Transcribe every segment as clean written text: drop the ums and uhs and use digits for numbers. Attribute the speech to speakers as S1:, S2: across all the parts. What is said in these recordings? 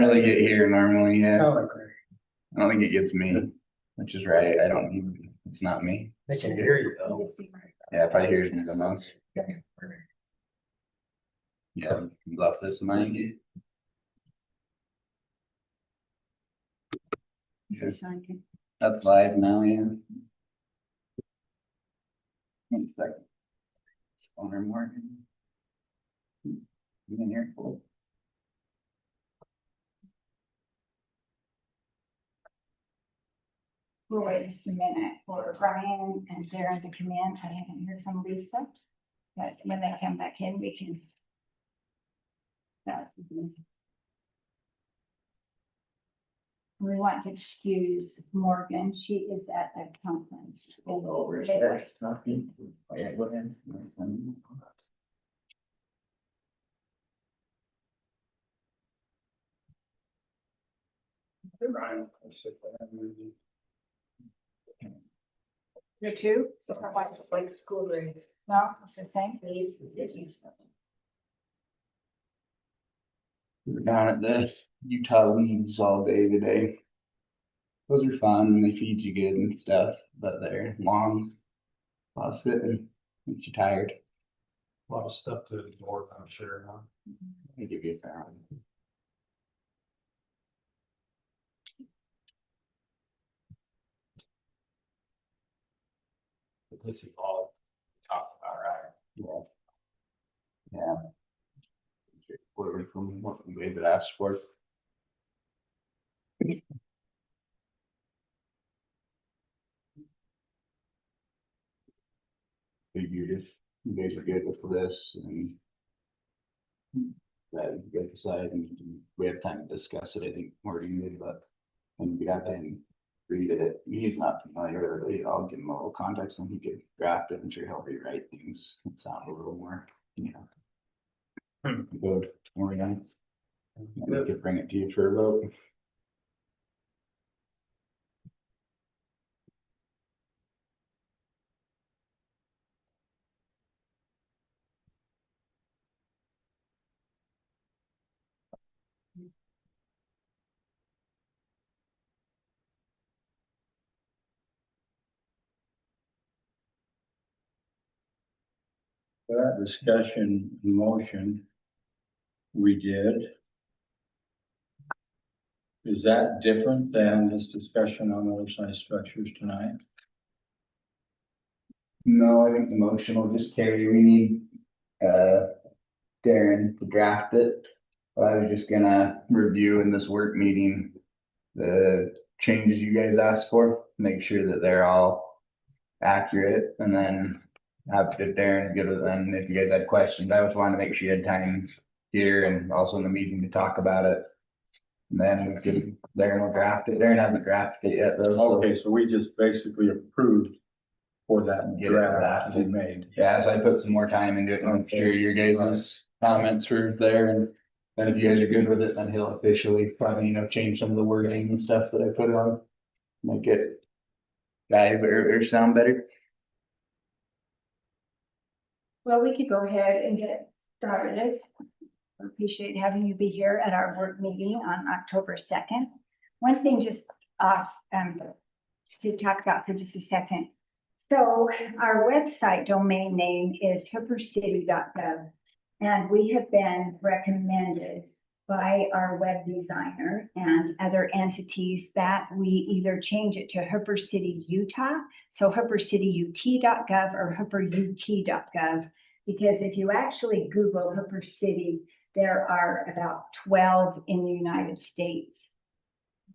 S1: really get here normally, yeah.
S2: Oh, okay.
S1: I don't think it gets me, which is right. I don't need, it's not me.
S2: They can hear you though.
S1: Yeah, it probably hears me the most. Yeah, love this mic. That's live now, yeah. 1 second. Owner Morgan. You in here? Cool.
S3: We'll wait just a minute for Brian and Darren to come in. I haven't heard from Lisa. But when they come back in, we can. We want to excuse Morgan. She is at a conference.
S1: Over
S3: there.
S1: talking. Oh, yeah, go ahead.
S3: You too?
S4: It's like school days.
S3: No, it's the same.
S1: We're down at the Utah Leagues all day today. Those are fun and they feed you good and stuff, but they're long. A lot of sitting, makes you tired.
S2: A lot of stuff to absorb, I'm sure, huh?
S1: They give you a fair one.
S2: But this is all talked about, right?
S1: Yeah. Yeah. Whatever from what David asked for. Figured if you guys are good with this and that you guys decide and we have time to discuss it, I think Marty did, but when we got in, read it, he's not familiar with it, I'll give him a little context and he could draft it. I'm sure he'll rewrite things and sound a little more, you know. Good, more nice. We could bring it to you for a vote.
S5: That discussion motion we did. Is that different than this discussion on those size structures tonight?
S1: No, I think the motion will just carry, we need, Darren to draft it. But I was just gonna review in this work meeting the changes you guys asked for, make sure that they're all accurate, and then have to Darren get it, and if you guys had questions, I just wanted to make sure you had time here and also in the meeting to talk about it. And then we could, Darren will draft it, Darren hasn't drafted it yet though. So
S5: Okay, so we just basically approved for that
S1: Get it
S5: draft to be
S1: drafted.
S5: made.
S1: Yeah, so I put some more time into it, and I'm sure your guys' comments were there, and then if you guys are good with it, then he'll officially probably, you know, change some of the wording and stuff that I put on. Make it dive or sound better.
S3: Well, we could go ahead and get started. I appreciate having you be here at our work meeting on October 2nd. One thing just off to talk about for just a second. So our website domain name is hoopercity.gov, and we have been recommended by our web designer and other entities that we either change it to Hooper City, Utah, so hoopercityut.gov or hooperut.gov, because if you actually Google Hooper City, there are about 12 in the United States.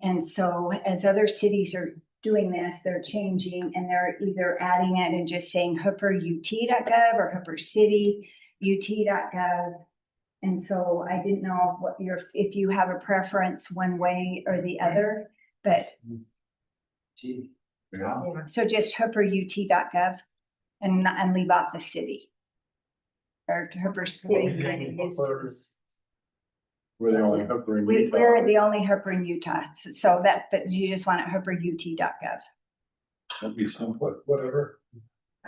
S3: And so as other cities are doing this, they're changing and they're either adding it and just saying hooperut.gov or hoopercityut.gov. And so I didn't know what if you have a preference one way or the other, but so just hooperut.gov and leave out the city. Or Hooper City.
S5: We're the only Hooper in Utah.
S3: We're the only Hooper in Utah, so that, but you just want it hooperut.gov.
S5: That'd be simple, whatever.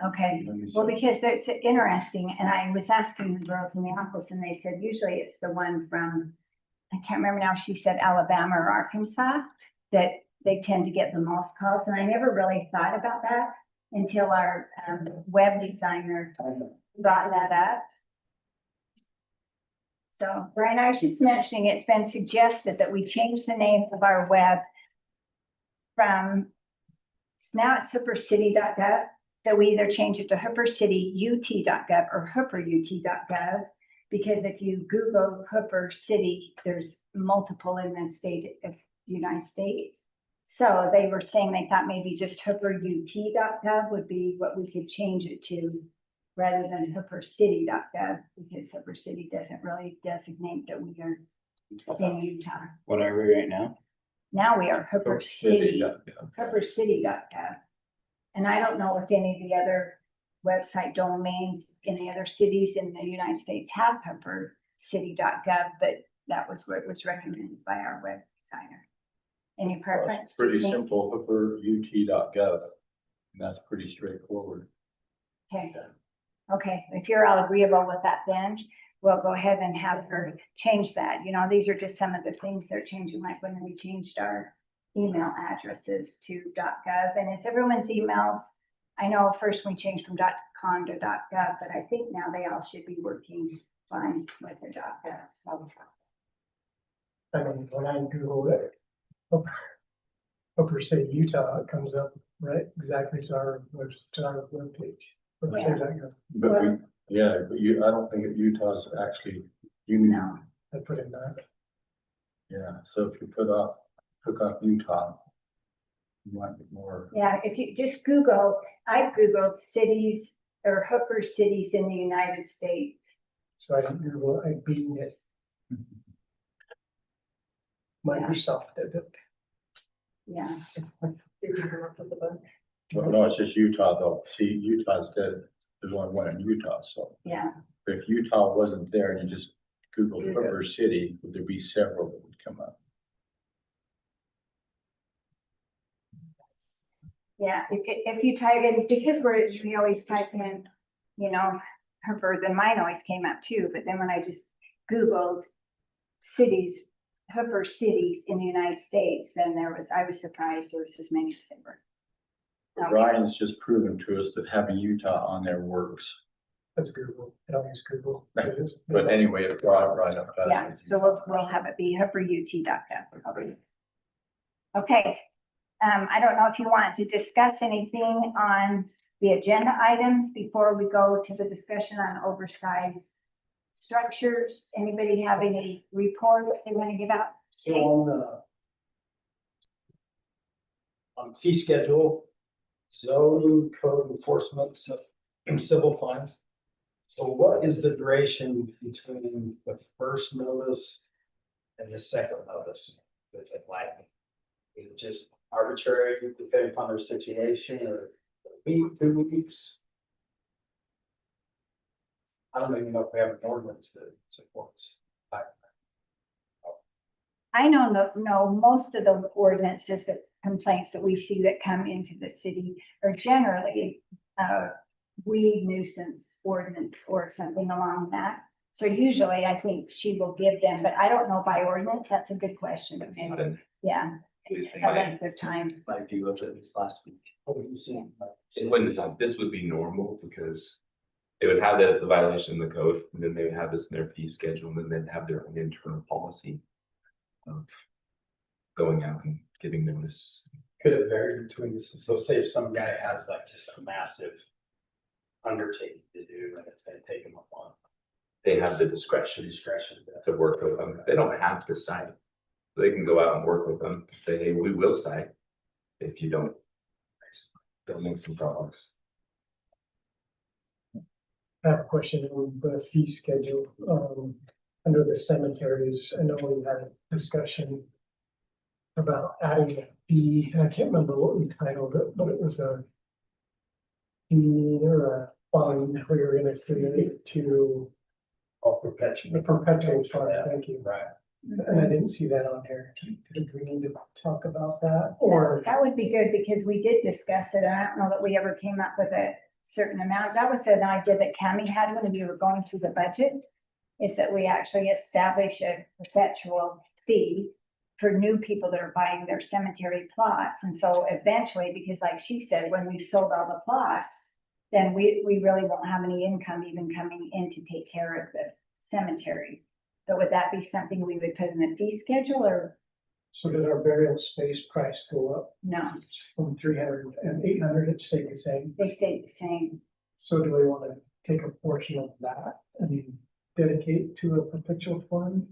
S3: Okay, well, because it's interesting, and I was asking the girls in the office, and they said usually it's the one from, I can't remember now, she said Alabama or Arkansas, that they tend to get the most calls. And I never really thought about that until our web designer brought that up. So Brian, I was just mentioning, it's been suggested that we change the name of our web from, now it's hoopercity.gov, that we either change it to hoopercityut.gov or hooperut.gov. Because if you Google Hooper City, there's multiple in the state of United States. So they were saying they thought maybe just hooperut.gov would be what we could change it to, rather than hoopercity.gov, because Hooper City doesn't really designate that we are in Utah.
S1: What are we right now?
S3: Now we are Hooper City,
S5: City.gov.
S3: hoopercity.gov. And I don't know if any of the other website domains in the other cities in the United States have hoopercity.gov, but that was what was recommended by our web designer. Any preference?
S5: It's pretty
S3: do you think?
S5: simple, hooperut.gov, and that's pretty straightforward.
S3: Okay. Okay, if you're all agreeable with that, then we'll go ahead and have her change that. You know, these are just some of the things they're changing, like when we changed our email addresses to .gov, and it's everyone's emails. I know first we changed from .com to .gov, but I think now they all should be working fine with the .gov, so.
S6: I mean, when I Google it, Hooper City, Utah, it comes up right exactly to our webpage.
S3: Yeah.
S5: But we, yeah, but you, I don't think that Utah's actually, you know,
S3: No,
S6: I put in that.
S5: yeah, so if you hook up Utah, you might be more,
S3: yeah, if you just Google, I Googled cities or Hooper cities in the United States.
S6: So I didn't Google, I beaten it. Microsoft did it.
S3: Yeah,
S4: Did you come up with the book?
S5: no, it's just Utah though. See, Utah's dead. There's only one in Utah, so
S3: yeah,
S5: if Utah wasn't there and you just Googled
S3: Google.
S5: Hooper City, would there be several that would come up?
S3: yeah. If you type in, because we always type in, you know, Hooper, then mine always came up too. But then when I just Googled cities, Hooper cities in the United States, then I was surprised there was as many as there were. Okay.
S5: Ryan's just proven to us that having Utah on there works.
S6: That's Google. I don't use Google. 'cause it's-
S5: But anyway, it brought it right up.
S3: Yeah, so we'll have it be hooperut.gov. Okay, I don't know if you want to discuss anything on the agenda items before we go to the discussion on oversized structures. Anybody have any reports they want to give out?
S7: So on fee schedule, zoning code enforcement, civil fines. So what is the duration between the first notice and the second notice? Is it like, is it just arbitrary depending upon their situation, or a week, 2 weeks? I don't even know if we have an ordinance that supports.
S3: I know, no, most of the ordinances that complaints that we see that come into the city are generally weed nuisance ordinance or something along that. So usually I think she will give them, but I don't know by ordinance. That's a good question.
S8: It's not in
S3: Yeah, a length of time.
S8: my view of it this last week.
S7: What would you say?
S8: It wouldn't, this would be normal because they would have that as a violation of the code, and then they would have this in their fee schedule, and then they'd have their own internal policy of going out and giving notice.
S7: Could it vary between this? So say if some guy has like just a massive undertaking to do, and it's gonna take him a month,
S8: They have the discretion
S7: discretion.
S8: to work with them. They don't have to cite. They can go out and work with them, say, hey, we will cite if you don't make some progress.
S6: I have a question on the fee schedule, under the cemeteries. I know we had a discussion about adding a fee, and I can't remember what we titled it, but it was a fee or a fund we were gonna create to
S7: Or perpetual.
S6: the perpetual fund, thank you.
S7: Right.
S6: And I didn't see that on here. Do we need to talk about that, or?
S3: That would be good because we did discuss it. I don't know that we ever came up with a certain amount. That was an idea that Cammie had when we were going through the budget. Is that we actually establish a perpetual fee for new people that are buying their cemetery plots. And so eventually, because like she said, when we've sold all the plots, then we really won't have any income even coming in to take care of the cemetery. But would that be something we would put in the fee schedule or
S6: So did our burial space price go up
S3: no?
S6: from 300 and 800? It stayed the same.
S3: They stayed the same.
S6: So do we want to take a portion of that and dedicate to a perpetual fund?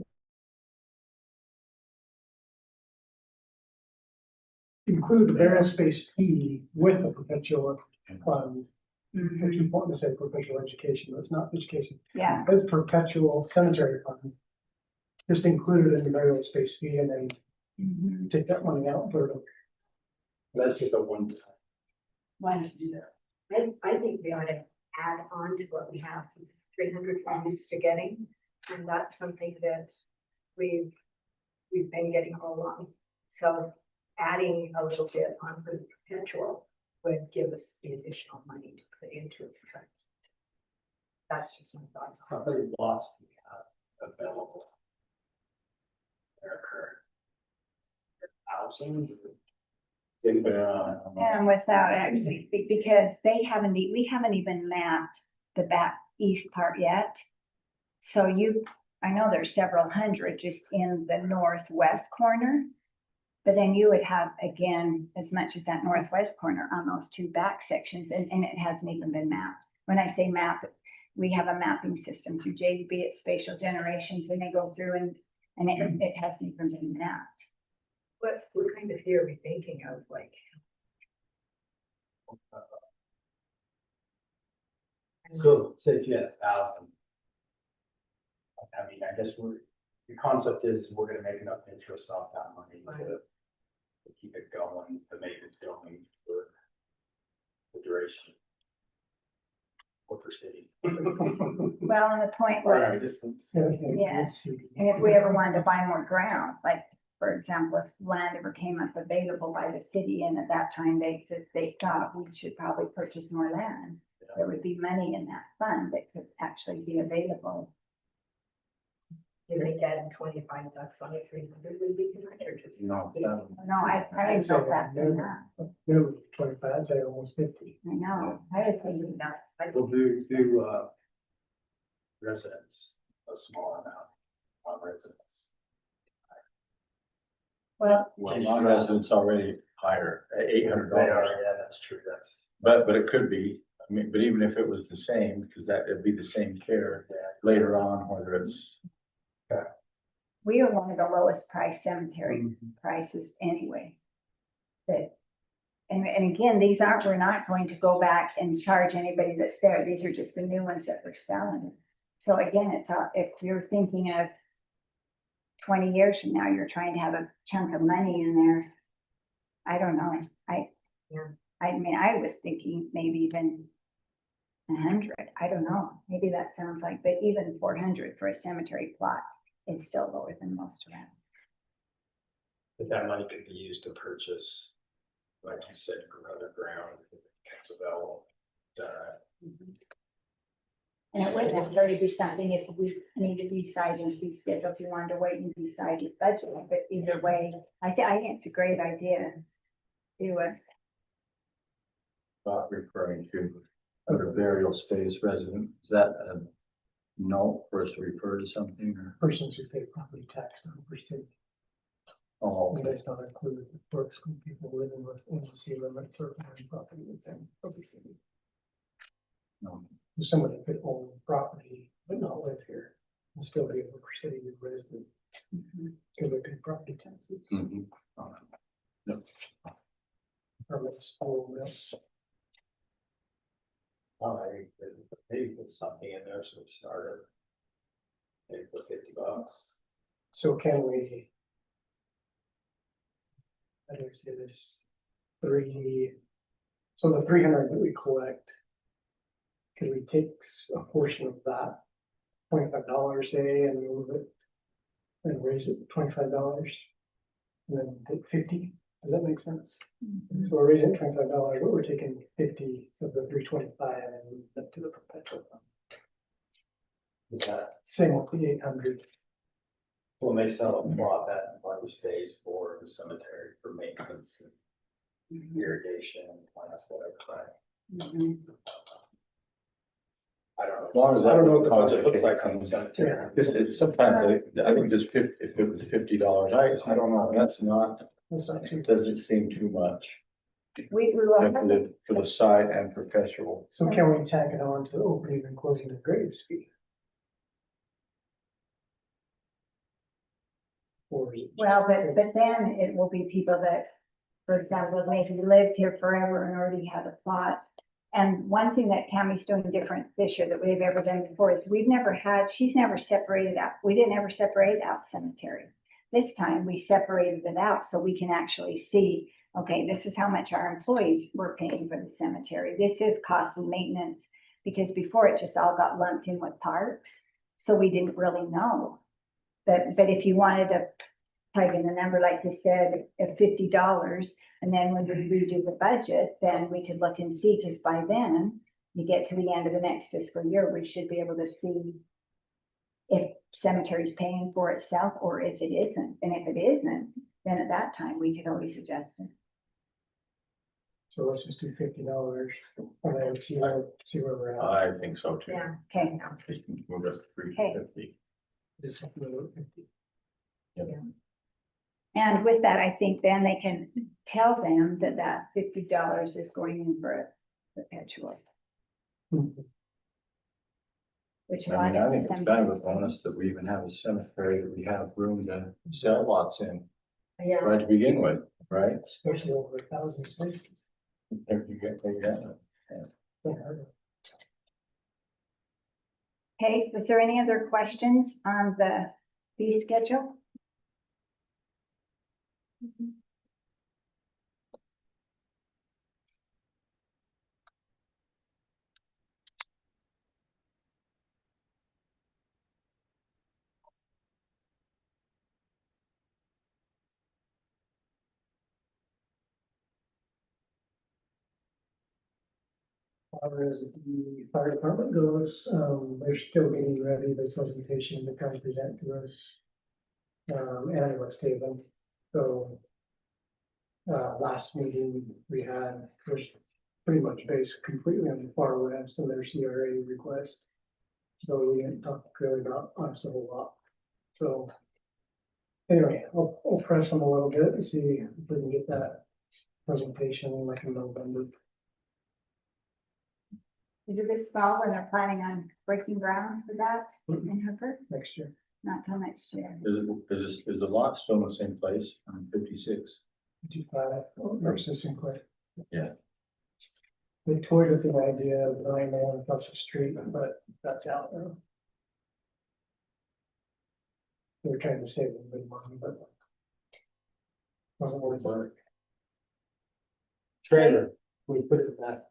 S6: Include the burial space fee with a perpetual fund. I keep wanting to say perpetual education, but it's not education.
S3: Yeah,
S6: It's perpetual cemetery fund. Just include it in the burial space fee and then
S3: mhm.
S6: take that money out for the.
S7: That's just a one.
S3: One,
S4: I think we ought to add on to what we have, 300 we're used to getting, and that's something that we've been getting all along. So adding a little bit on for the perpetual would give us the additional money to put into it. That's just my thoughts.
S2: How many lots do we have available? There are thousands.
S3: and without actually, because we haven't even mapped the back east part yet. So I know there's several hundred just in the northwest corner. But then you would have, again, as much as that northwest corner on those two back sections, and it hasn't even been mapped. When I say map, we have a mapping system through JDB, it's Spatial Generations, and they go through and it hasn't even been mapped.
S4: What kind of fee are we thinking of, like?
S7: So say if you had 1,000. I mean, I guess the concept is we're gonna make enough interest off that money to keep it going, to make it going for the duration. Or for city.
S3: Well, and the point
S7: Or our
S3: was,
S7: distance.
S3: Yes. and if we ever wanted to buy more ground, like, for example, if land ever came up available by the city, and at that time they thought we should probably purchase more land, there would be money in that fund that could actually be available.
S4: You think adding $25 on it, 300 would be good, or just?
S5: No,
S3: No, I didn't know that's enough.
S6: Minimum 25, I'd say almost 50.
S3: I know, I was thinking that.
S7: We'll do residents, a small amount on residents.
S3: Well,
S5: well, non-residents already higher, at $800.
S7: Yeah, that's true,
S5: But it could be, I mean, but even if it was the same, because it'd be the same care later on, whether it's.
S3: we are one of the lowest price cemetery prices anyway. And again, we're not going to go back and charge anybody that's there. These are just the new ones that we're selling. So again, if you're thinking of 20 years from now, you're trying to have a chunk of money in there. I don't know. I mean, I was thinking maybe even 100. I don't know. Maybe that sounds like, but even 400 for a cemetery plot is still lower than most around.
S7: But that money could be used to purchase, like you said, for other ground, if it becomes available.
S3: And it wouldn't necessarily be something if we need to decide in fee schedule, if you wanted to wait and decide your budget, but either way, I think it's a great idea. Do it.
S5: Not referring to other burial space resident, is that a no for us to refer to something or?
S6: Persons who pay property tax on per city.
S5: Oh,
S6: And
S5: okay.
S6: that's not included for school people living within the city limits or owning property within per city.
S5: No.
S6: Somebody could own property but not live here and still be a per city resident because they pay property taxes.
S5: Mhm. All right.
S6: Or municipal mills.
S7: All right, maybe put something in there, so we started. Maybe put $50.
S6: So can we? How do I say this? So the 300 that we collect. Could we take a portion of that, $25 say, and move it? And raise it to $25? And then take 50, does that make sense? So we're raising $25, but we're taking 50 of the 325 and moving it to the perpetual fund.
S7: Is that
S6: Same with the 800.
S7: When they sell a plot, that money stays for the cemetery for maintenance and irrigation, plants, whatever, right?
S3: Mhm.
S7: I don't know.
S5: As long as
S7: I don't know
S5: that
S7: what the budget looks like on the
S5: conversation
S7: cemetery.
S5: It's sometimes, I think just if it was $50, I don't know, that's not,
S6: That's not too.
S5: it doesn't seem too much.
S3: We will have
S5: For the site and perpetual.
S6: So can we tack it on to opening and closing the graves fee? Or is it just-
S3: Well, but then it will be people that, for example, maybe lived here forever and already had a plot. And one thing that Tammy's doing different this year that we've ever done before is she's never separated out, we didn't ever separate out cemetery. This time we separated it out so we can actually see, okay, this is how much our employees were paying for the cemetery. This is cost and maintenance, because before it just all got lumped in with parks. So we didn't really know. But if you wanted to type in the number, like you said, at $50, and then when we redo the budget, then we could look and see, because by then you get to the end of the next fiscal year, we should be able to see if cemetery's paying for itself or if it isn't. And if it isn't, then at that time, we could always adjust it.
S6: So let's just do $50 and then see where we're at.
S5: I think so too.
S4: Yeah.
S3: Okay,
S5: We'll just
S3: Okay.
S5: 350.
S6: Just something about 50.
S3: and with that, I think then they can tell them that that $50 is going in for a perpetual, which.
S5: I mean, I think it's kind of a
S3: cemeteries-
S5: bonus that we even have a cemetery that we have room to sell lots in,
S4: Yeah,
S5: right to begin with, right?
S6: Especially over 1,000 spaces.
S5: There you go.
S3: Okay, was there any other questions on the fee schedule?
S6: far as the fire department goes, they're still getting ready the presentation to kind of present to us. And in West Haven, so. Last meeting we had was pretty much based completely on the far west and their CRA request. So we didn't talk really about us a whole lot, so. Anyway, I'll press them a little bit and see if we can get that presentation like in November.
S3: Is it this fall when they're planning on breaking ground for that in Hooper?
S6: Next year.
S3: Not till next year.
S5: Is the lot still in the same place on 56?
S6: 55 versus Sinclair.
S5: Yeah.
S6: We toyed with the idea of buying the one across the street, but that's out now. We were trying to save a little bit of money, but wasn't worth it.
S7: Trailer, we put it in that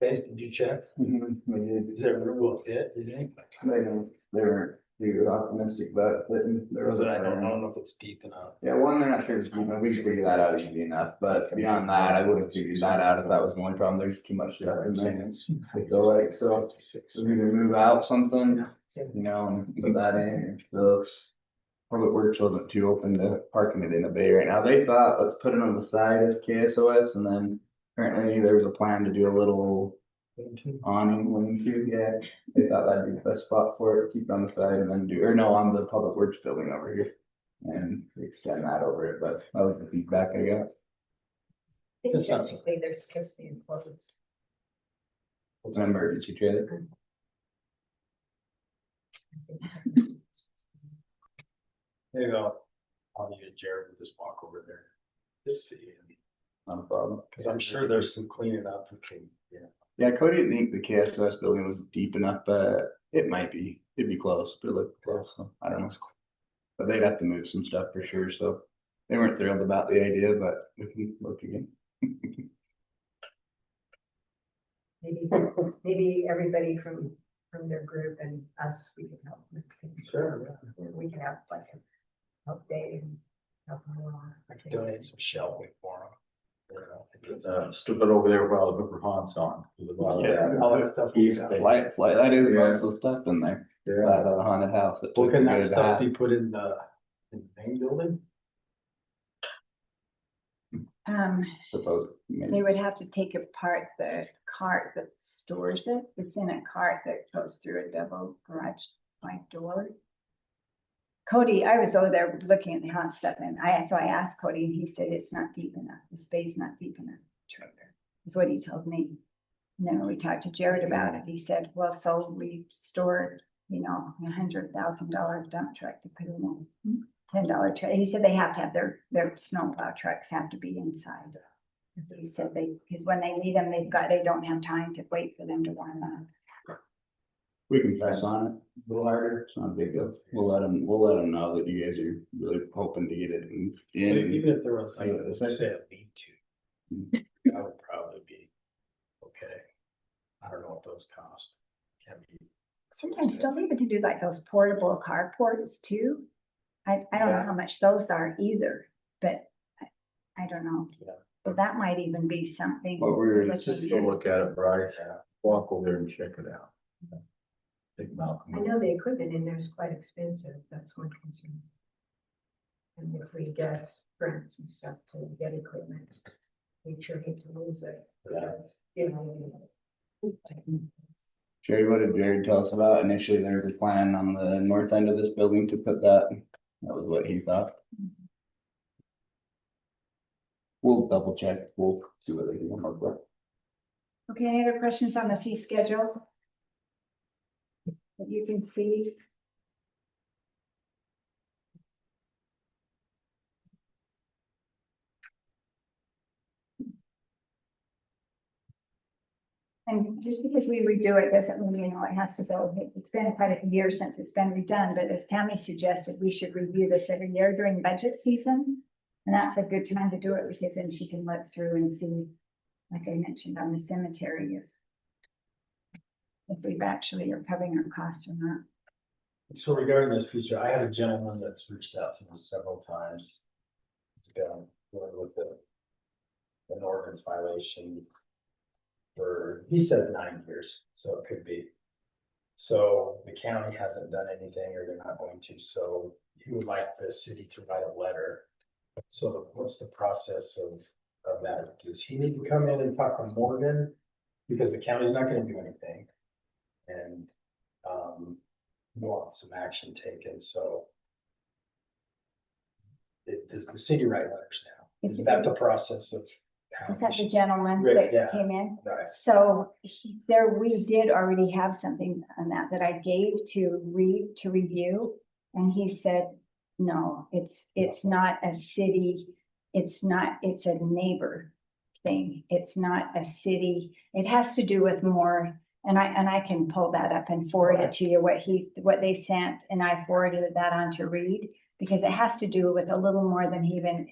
S7: base, did you check?
S1: Mhm.
S7: Is there a rule fit, did you?
S1: They weren't too optimistic about fitting. There was
S7: I don't know if it's deep enough.
S1: Yeah, one, they're not sure it's deep enough. We should figure that out easy enough, but beyond that, I would have figured that out if that was the only problem. There's too much stuff in there. So like, so either move out something, you know, and put that in, or the Public Works wasn't too open to parking it in a bay right now. They thought, let's put it on the side of KSOS, and then apparently there was a plan to do a little awning lean-to, yeah. They thought that'd be the best spot for it, keep it on the side and then on the Public Works building over here. And extend that over it, but that was the feedback I got.
S4: I think
S7: That's not-
S4: technically they're supposed to be enclosed.
S1: It's an emergency trailer.
S7: Maybe I'll need a Jared to just walk over there. Just see,
S1: Not a problem.
S7: cause I'm sure there's some cleaning up. Yeah.
S1: Yeah, Cody didn't think the KSOS building was deep enough, but it might be, it'd be close, but it looked close, so I don't know. But they'd have to move some stuff for sure, so they weren't thrilled about the idea, but we can look again.
S4: Maybe everybody from their group and us, we can help with things.
S7: Sure,
S4: We can have like a help day and help them along.
S7: I could donate some shelving for them.
S5: Still put over there where all the Hooper Haunts on.
S1: Yeah.
S7: All that stuff.
S5: He's-
S1: Flight, that is
S5: Yeah.
S1: most of the stuff in there,
S5: Yeah.
S1: that haunted house. That
S7: Well,
S1: took a
S7: can that
S1: good
S7: stuff
S1: half.
S7: be put in building?
S1: Suppose.
S3: They would have to take apart the cart that stores it. It's in a cart that goes through a double garage like door. Cody, I was over there looking at the hot stuff and so I asked Cody and he said it's not deep enough. The space not deep enough. Trailer is what he told me. And then we talked to Jared about it. He said, well, so we stored, $100,000 dump truck to put in a $10 truck. He said they have to have their snowplow trucks have to be inside. He said because when they need them, they don't have time to wait for them to warm up.
S1: We can press on it a little harder. It's not a big deal. We'll let them know that you guys are really hoping to get it in.
S7: Even if there was, like,
S1: Yeah,
S7: as I say, a need to, that would probably be okay. I don't know what those cost. Can be.
S3: Sometimes don't they even do like those portable carports too? I don't know
S7: Yeah.
S3: how much those are either, but I don't know.
S7: Yeah.
S3: But that might even be something.
S1: What we're
S3: to look
S5: Just
S3: into.
S5: go look at it, Bryce, walk over there and check it out. Take
S4: I
S5: Malcolm.
S4: know the equipment in there is quite expensive, that's one concern. And if we get grants and stuff to get equipment, we sure hate to lose it, because,
S1: Jerry, what did Jared tell us about? Initially, there was a plan on the north end of this building to put that. That was what he thought. We'll double check. We'll see what they can come up with.
S3: Okay, any other questions on the fee schedule? That you can see? And just because we redo it doesn't mean, it has to go. It's been quite a year since it's been redone, but as Tammy suggested, we should review this every year during budget season. And that's a good time to do it because then she can look through and see, like I mentioned on the cemetery, if we've actually are covering our costs or not.
S7: So regarding this feature, I had a gentleman that's reached out to me several times. It's been dealing with an ordinance violation for, he said 9 years, so it could be. So the county hasn't done anything or they're not going to, so he would like the city to write a letter. So what's the process of that? Does he need to come in and talk to Morgan? Because the county's not gonna do anything. And, want some action taken, so. Does the city write letters now? Is that the process of? how
S3: Is that
S7: we
S3: the gentleman
S7: Right, yeah.
S3: that came in?
S7: should- Right.
S3: So we did already have something on that I gave to review. And he said, no, it's not a city, it's a neighbor thing. It's not a city. It has to do with more, and I can pull that up and forward it to you, what they sent, and I forwarded that on to Reed, because it has to do with a little more than he even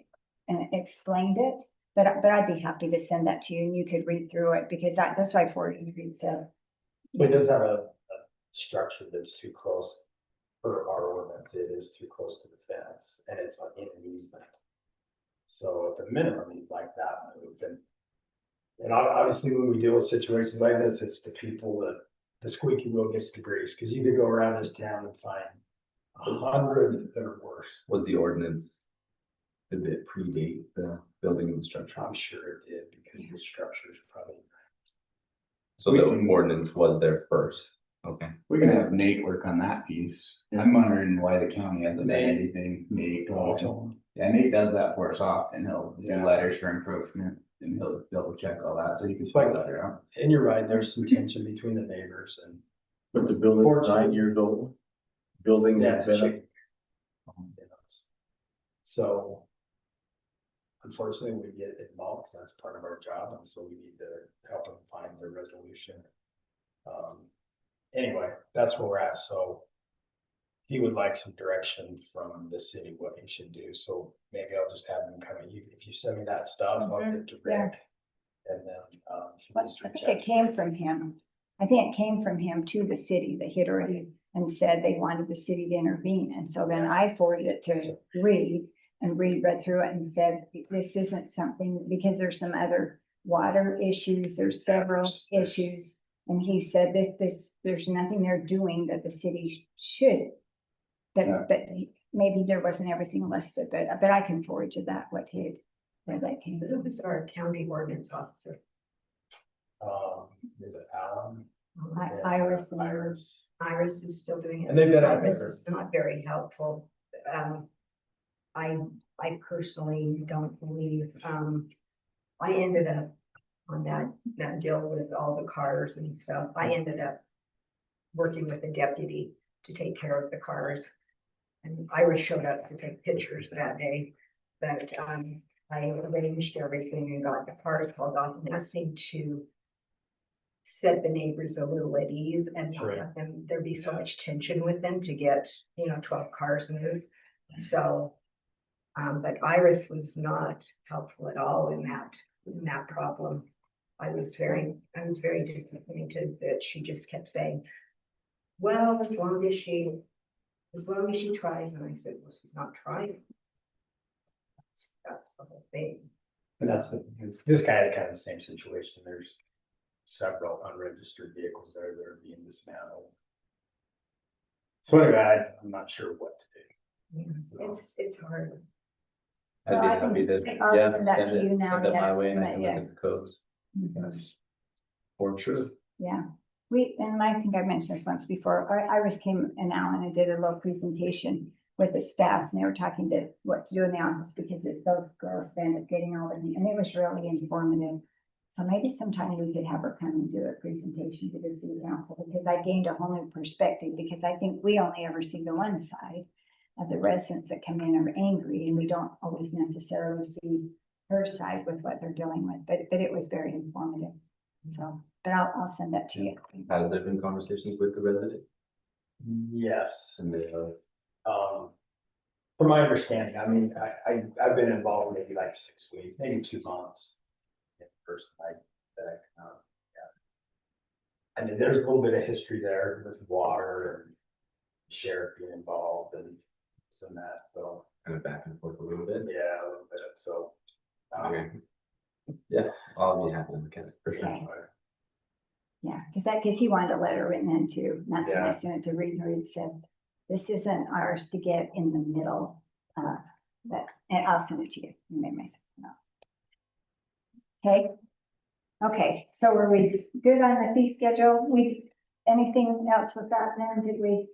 S3: explained it. But I'd be happy to send that to you and you could read through it because that's why I forwarded Reed said.
S7: But it does have a structure that's too close for our ordinance. It is too close to the fence and it's in an easement. So at the minimum, you'd like that moved. And obviously, when we deal with situations like this, it's the people that the squeaky wheel gets the grease, because you could go around this town and find 100 that are worse.
S8: Was the ordinance, did it predate the building of the structure?
S7: I'm sure it did, because the structures probably.
S8: So the ordinance was there first, okay.
S1: We can have Nate work on that piece. I'm wondering why the county hasn't done
S7: Nate.
S1: anything. Nate.
S7: Oh,
S1: Yeah, Nate does that for us often. He'll do
S7: Yeah.
S1: letters for encroachment and he'll double check all that, so you can
S7: It's
S1: spell
S7: like-
S1: that out.
S7: And you're right, there's some tension between the neighbors and.
S5: But the building's 9 years old. Building
S7: Yeah,
S5: that's
S7: it's a
S5: been,
S7: chicken. So. Unfortunately, we get involved, because that's part of our job, and so we need to help them find the resolution. Anyway, that's where we're at, so. He would like some direction from the city, what he should do, so maybe I'll just have him come in, if you send me that stuff, I'll get it to Rick. And then, if he
S3: But
S7: needs to
S3: I
S7: reach
S3: think
S7: out
S3: it came from him. I think it came from him to the city that he had already and said they wanted the city to intervene. And so then I forwarded it to Reed and Reed read through it and said, this isn't something, because there's some other water issues, there's several issues. And he said there's nothing they're doing that the city should.
S1: Yeah.
S3: But maybe there wasn't everything listed, but I can forward you that, where that came
S4: Who
S3: from.
S4: was our county ordinance officer?
S7: Is it Alan?
S3: Iris and
S7: Iris.
S4: Iris is still doing it.
S7: And they've got a-
S4: Iris is not very helpful. I personally don't believe, I ended up on that deal with all the cars and stuff. I ended up working with a deputy to take care of the cars. And Iris showed up to take pictures that day, but, I arranged everything and got the cars hauled off, and that seemed to set the neighbors a little at ease and not
S7: Sure.
S4: let them, there'd be so much tension with them to get, 12 cars moved. So, but Iris was not helpful at all in that problem. I was very disappointed that she just kept saying, well, as long as she tries, and I said, well, she's not trying. That's the whole thing.
S7: And this guy is kind of the same situation. There's several unregistered vehicles there that are being dismantled. So anyway, I'm not sure what to do.
S4: It's hard.
S8: I'd be
S3: Well, I
S8: happy
S3: can-
S8: to,
S3: I'll
S8: yeah,
S3: send that to
S8: send
S3: you
S8: it,
S3: now,
S8: send it my
S3: yes,
S8: way and I
S3: but
S8: can
S3: yeah.
S8: look at the codes.
S3: Mhm.
S8: For sure.
S3: Yeah, and I think I mentioned this once before, Iris came and Alan and did a little presentation with the staff, and they were talking to what to do in the office, because it's those girls that end up getting all the, and it was really informative. So maybe sometime we could have her come and do a presentation to the city council, because I gained a whole new perspective, because I think we only ever see the one side of the residents that come in are angry, and we don't always necessarily see her side with what they're dealing with, but it was very informative. So, but I'll send that to you.
S8: Had there been conversations with the resident
S7: Yes.
S8: and they,
S7: From my understanding, I mean, I've been involved maybe like 6 weeks, maybe 2 months. In the first night that yeah. I mean, there's a little bit of history there with water and sheriff being involved and this and that, so,
S8: kind of back and forth a little bit.
S7: yeah, a little bit, so.
S8: Okay. Yeah, I'll be happy to look at it for sure.
S3: Okay. Yeah, because he wanted a letter written in too, and that's when I
S7: Yeah.
S3: sent it to Reed, and Reed said, this isn't ours to get in the middle. But, and I'll send it to you. You made myself know. Okay. Okay, so were we good on the fee schedule? Anything else with that then, did we?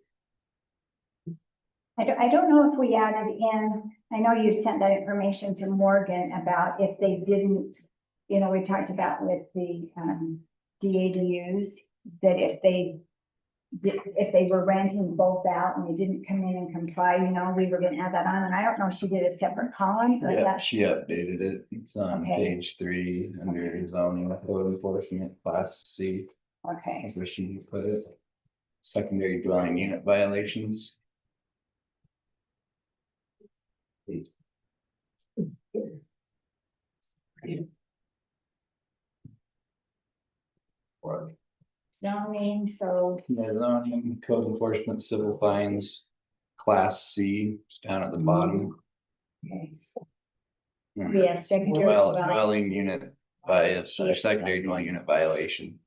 S3: I don't know if we added in, I know you sent that information to Morgan about if they didn't, we talked about with the DADUs, that if they were renting both out and they didn't come in and comply, we were gonna add that on, and I don't know if she did a separate column, but
S1: Yeah,
S3: that's,
S1: she updated it. It's on
S3: Okay.
S1: page 3 under zoning code enforcement class C.
S3: okay.
S1: That's where she put it. Secondary dwelling unit violations.
S3: Zoning, so,
S1: Yeah, zoning, code enforcement, civil fines, class C, it's down at the bottom.
S3: okay.
S1: Hmm.
S3: Yeah, secondary
S1: Well,
S3: dwelling.
S1: dwelling unit secondary dwelling unit violation.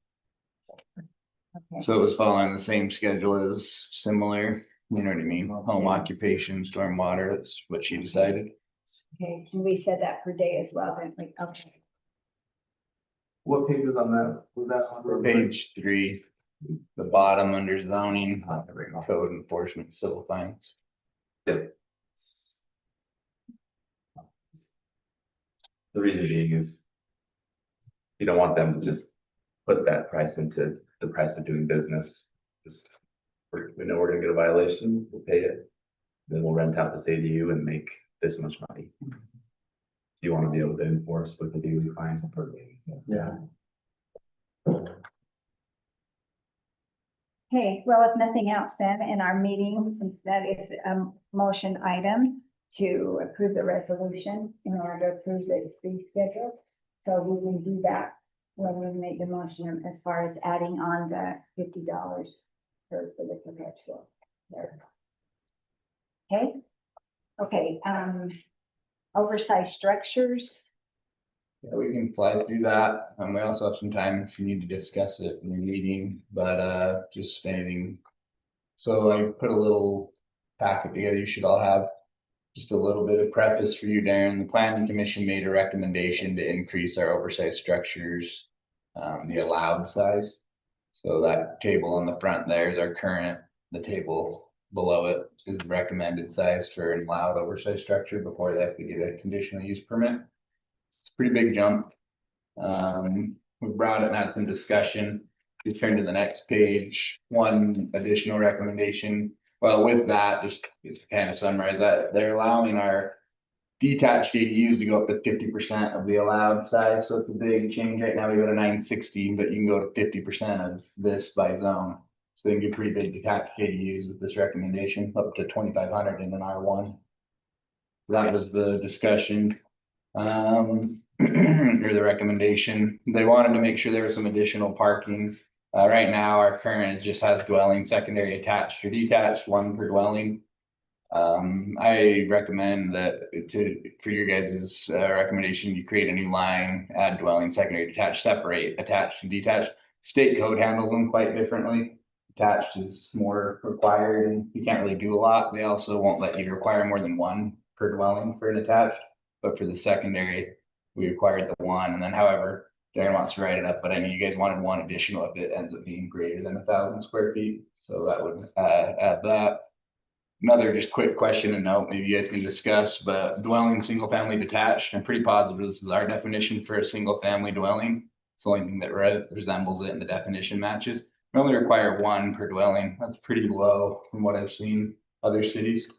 S3: Okay.
S1: So it was following the same schedule as similar, you know what I mean, home
S3: Yeah.
S1: occupation, stormwater, that's what she decided.
S3: Okay, and we said that per day as well, didn't we? Okay.
S2: What page was on that? Was that on?
S1: Page 3, the bottom under zoning, code enforcement, civil fines.
S8: Yep. The reason being is you don't want them to just put that price into the price of doing business. Just, we know we're gonna get a violation, we'll pay it. Then we'll rent out this ADU and make this much money. You wanna be able to enforce with the daily fines per day.
S7: Yeah.
S3: Okay, well, if nothing else then, in our meeting, that is a motion item to approve the resolution in order to approve this fee schedule. So we will do that when we make the motion as far as adding on the $50 for the perpetual there. Okay? Okay, oversized structures.
S1: Yeah, we can fly through that. We also have some time if you need to discuss it in your meeting, but just anything. So I put a little packet together you should all have. Just a little bit of preface for you, Darren. The planning commission made a recommendation to increase our oversized structures, the allowed size. So that table on the front there is our current, the table below it is the recommended size for an allowed oversized structure before they have to get a conditional use permit. It's a pretty big jump. We brought it and had some discussion. We turn to the next page, one additional recommendation. Well, with that, just to kind of summarize that, they're allowing our detached ADUs to go up to 50% of the allowed size. So it's a big change. Right now we go to 960, but you can go to 50% of this by zone. So they can get pretty big detached ADUs with this recommendation, up to 2,500 in an R1. That was the discussion. Or the recommendation. They wanted to make sure there was some additional parking. Right now, our current just has dwelling, secondary attached or detached, one per dwelling. I recommend that for your guys' recommendation, you create a new line, add dwelling, secondary detached, separate attached and detached. State code handles them quite differently. Attached is more required and you can't really do a lot. They also won't let you require more than one per dwelling for an attached, but for the secondary, we required the one. And then however, Darren wants to write it up, but I mean, you guys wanted one additional if it ends up being greater than 1,000 square feet. So that would add that. Another just quick question and note, maybe you guys can discuss, but dwelling, single family detached, I'm pretty positive this is our definition for a single family dwelling. It's the only thing that resembles it and the definition matches. We only require one per dwelling. That's pretty low from what I've seen other cities.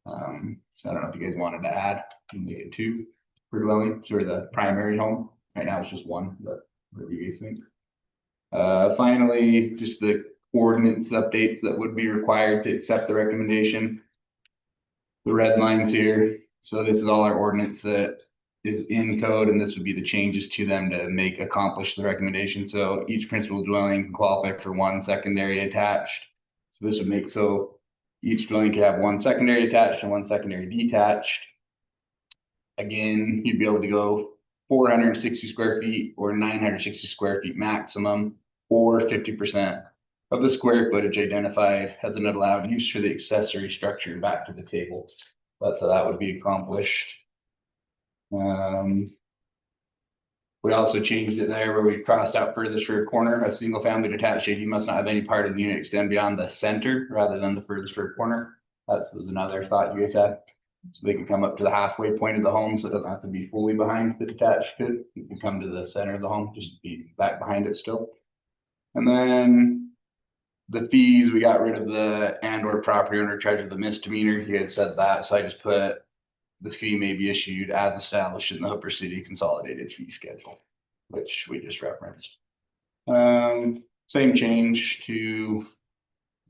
S1: So I don't know if you guys wanted to add, make it 2 per dwelling for the primary home. Right now it's just 1, but what do you guys think? Finally, just the ordinance updates that would be required to accept the recommendation. The red lines here. So this is all our ordinance that is in code, and this would be the changes to them to accomplish the recommendation. So each principal dwelling can qualify for 1 secondary attached. So this would make so each dwelling could have 1 secondary attached and 1 secondary detached. Again, you'd be able to go 460 square feet or 960 square feet maximum, or 50% of the square footage identified as an allowed use for the accessory structure back to the table. That's how that would be accomplished. We also changed it there where we crossed out furthest rear corner. A single family detached ADU must not have any part of the unit extend beyond the center rather than the furthest rear corner. That was another thought you guys had. So they can come up to the halfway point of the home, so it doesn't have to be fully behind the detached could. You can come to the center of the home, just be back behind it still. And then the fees, we got rid of the and/or property owner charge of the misdemeanor. You had said that, so I just put the fee may be issued as established in the Hooper City Consolidated Fee Schedule, which we just referenced. Same change to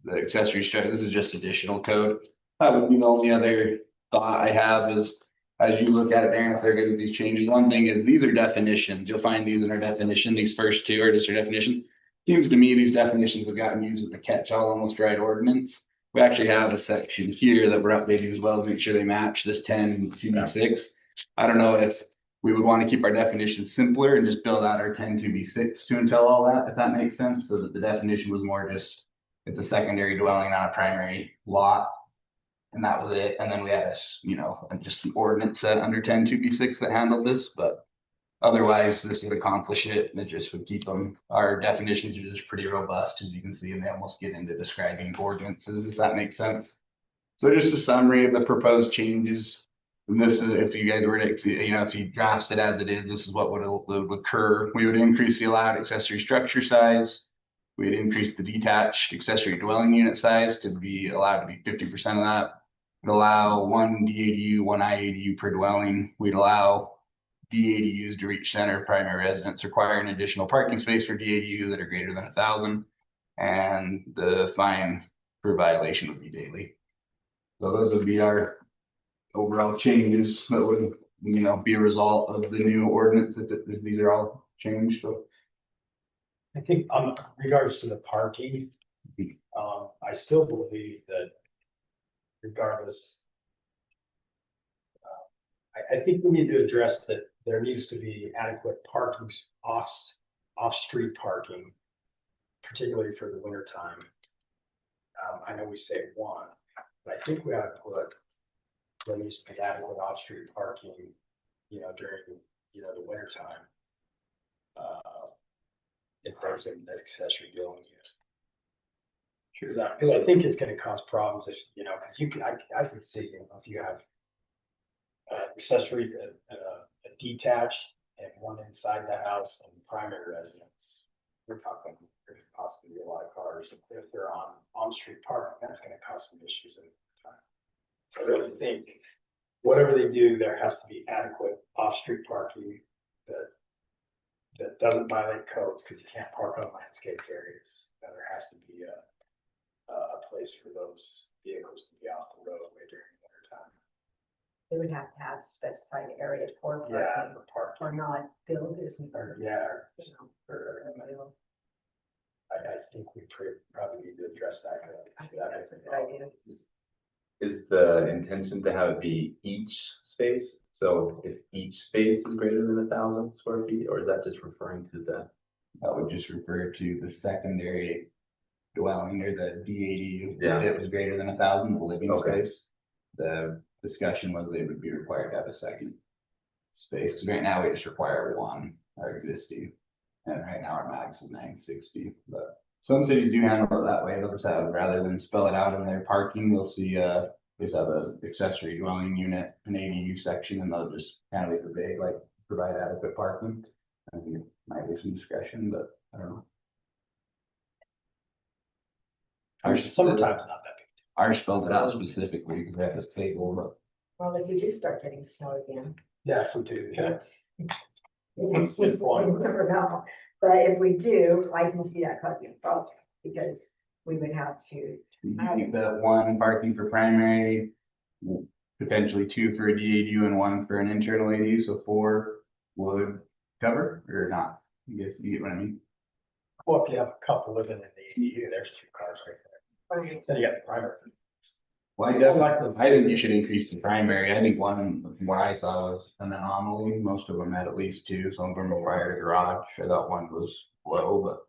S1: the accessory structure. This is just additional code. That would be the only other thought I have is, as you look at it, Aaron, if they're good with these changes, one thing is these are definitions. You'll find these in our definition. These first 2 are just our definitions. Seems to me these definitions have gotten used with the catch-all almost right ordinance. We actually have a section here that we're updating as well to make sure they match this 10(2)(b)(6). I don't know if we would want to keep our definition simpler and just build out our 10(2)(b)(6) to entail all that, if that makes sense, so that the definition was more just it's a secondary dwelling on a primary lot. And that was it. And then we had just an ordinance set under 10(2)(b)(6) that handled this, but otherwise this would accomplish it. And it just would keep them. Our definitions are just pretty robust, as you can see, and they almost get into describing ordinances, if that makes sense. So just a summary of the proposed changes. And this is if you guys were to, if you draft it as it is, this is what would occur. We would increase the allowed accessory structure size. We'd increase the detached accessory dwelling unit size to be allowed to be 50% of that. We'd allow 1 DADU, 1 IADU per dwelling. We'd allow DADUs to reach center primary residence, require an additional parking space for DADU that are greater than 1,000. And the fine for violation would be daily. So those would be our overall changes that would, be a result of the new ordinance if these are all changed. So
S7: I think regards to the parking, I still believe that regardless, I think we need to address that there needs to be adequate parking off-street parking, particularly for the winter time. I know we say 1, But I think we ought to put, there needs to be adequate off-street parking, during, the winter time. If there's an accessory dwelling unit. Because I think it's gonna cause problems if, because I can see, if you have accessory, a detached and one inside the house and primary residence, we're talking, there could possibly be a lot of cars. If they're on-street parking, that's gonna cause some issues in the time. So I really think, whatever they do, there has to be adequate off-street parking that doesn't violate codes, because you can't park on landscaped areas. There has to be a place for those vehicles to be off the roadway during the winter time.
S4: They would have to have specified areas for
S7: Yeah,
S4: parking,
S7: for parking.
S4: or not build this.
S7: Or, yeah,
S4: You know,
S7: or, I think we probably need to address that. 'Cause
S4: I think that's a good idea.
S8: Is the intention to have it be each space? So if each space is greater than 1,000 square feet, or is that just referring to the?
S1: That would just refer to the secondary dwelling or the DADU.
S8: Yeah.
S1: If it was greater than 1,000, the living
S8: Okay.
S1: space. The discussion was they would be required to have a second space, because right now we just require one, our existing. And right now our max is 960, but some cities do handle it that way. They'll just have, rather than spell it out in their parking, you'll see, just have a accessory dwelling unit, an ADU section, and they'll just kind of leave it vague, like provide adequate parking. I think it might be some discretion, but I don't know.
S7: Summertime's not that big.
S1: Ours spells it out specifically because they have this table, but
S4: Well, if we do start getting snow again.
S7: Yeah, if we do, yes.
S4: We never know, but if we do, I can see that causing a problem, because we would have to,
S1: you keep the one parking for primary, potentially two for a DADU and one for an internal ADU, so 4 would cover or not? I guess you get what I mean?
S7: Well, if you have a couple living in the ADU, there's 2 cars right there.
S4: right,
S7: Then you got the primary.
S1: Well, I definitely, I think you should increase the primary. I think one, from what I saw, was an anomaly. Most of them had at least 2. Some of them required a garage. I thought one was low, but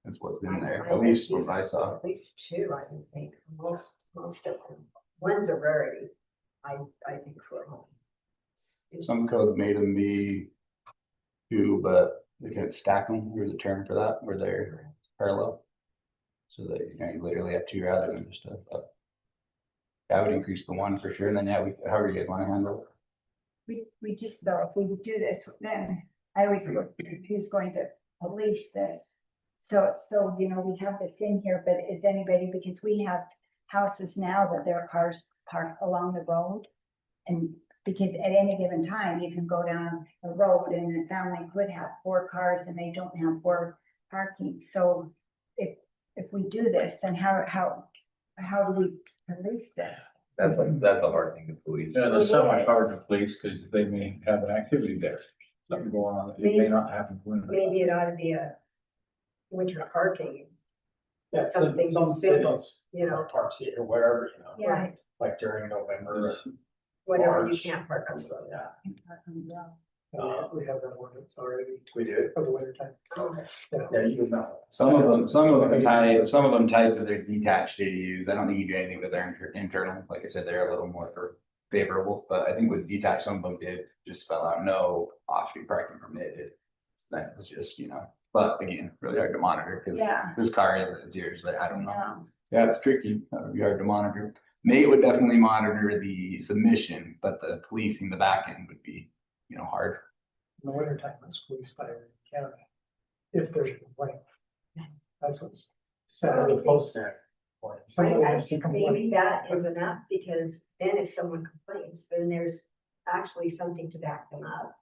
S1: that's what's in there, at least what I saw.
S4: at least 2, I would think, most of them. One's a rarity, I think for a home. It's-
S1: Some codes made them be 2, but they couldn't stack them. There's a term for that, where they're parallel. So that you literally have 2 rather than just a. I would increase the 1 for sure, and then, yeah, however you guys want to handle it.
S3: We just, though, if we do this, then I always look, who's going to police this? So, we have this in here, but is anybody, because we have houses now that there are cars parked along the road. And because at any given time, you can go down a road and a family could have 4 cars and they don't have 4 parking. So if we do this, then how do we police this?
S8: That's a hard thing to police.
S5: Yeah, that's so much
S3: Yes.
S5: harder to police because they may have an activity there, something going on, that it may not happen.
S4: Maybe it ought to be a winter parking,
S7: Yeah,
S4: Something
S7: some
S4: simple,
S7: cities,
S4: you know.
S7: Park City or wherever,
S3: Yeah.
S7: like during November.
S4: whatever you
S7: March.
S4: can't park on the road.
S7: Yeah,
S6: We have that ordinance already
S7: we do.
S6: for the winter time.
S7: Yeah, you would know.
S1: Some of them tied to their detached ADUs. I don't think you do anything with their internal. Like I said, they're a little more favorable, but I think with detached, some of them did just spell out no off-street parking permitted. So that was just, but again, really hard to monitor because
S3: Yeah.
S1: whose car is yours, but I don't know.
S3: No.
S1: Yeah, it's tricky. That would be hard to monitor. Nate would definitely monitor the submission, but the policing the back end would be, hard.
S6: In the winter time, it's policed by the county. If there's a complaint. That's what's set
S7: Under
S6: in
S7: the
S6: the
S7: post
S6: post.
S7: there.
S6: Somebody
S4: I
S6: has to
S4: think
S6: complain.
S4: maybe that is enough, because then if someone complains, then there's actually something to back them up.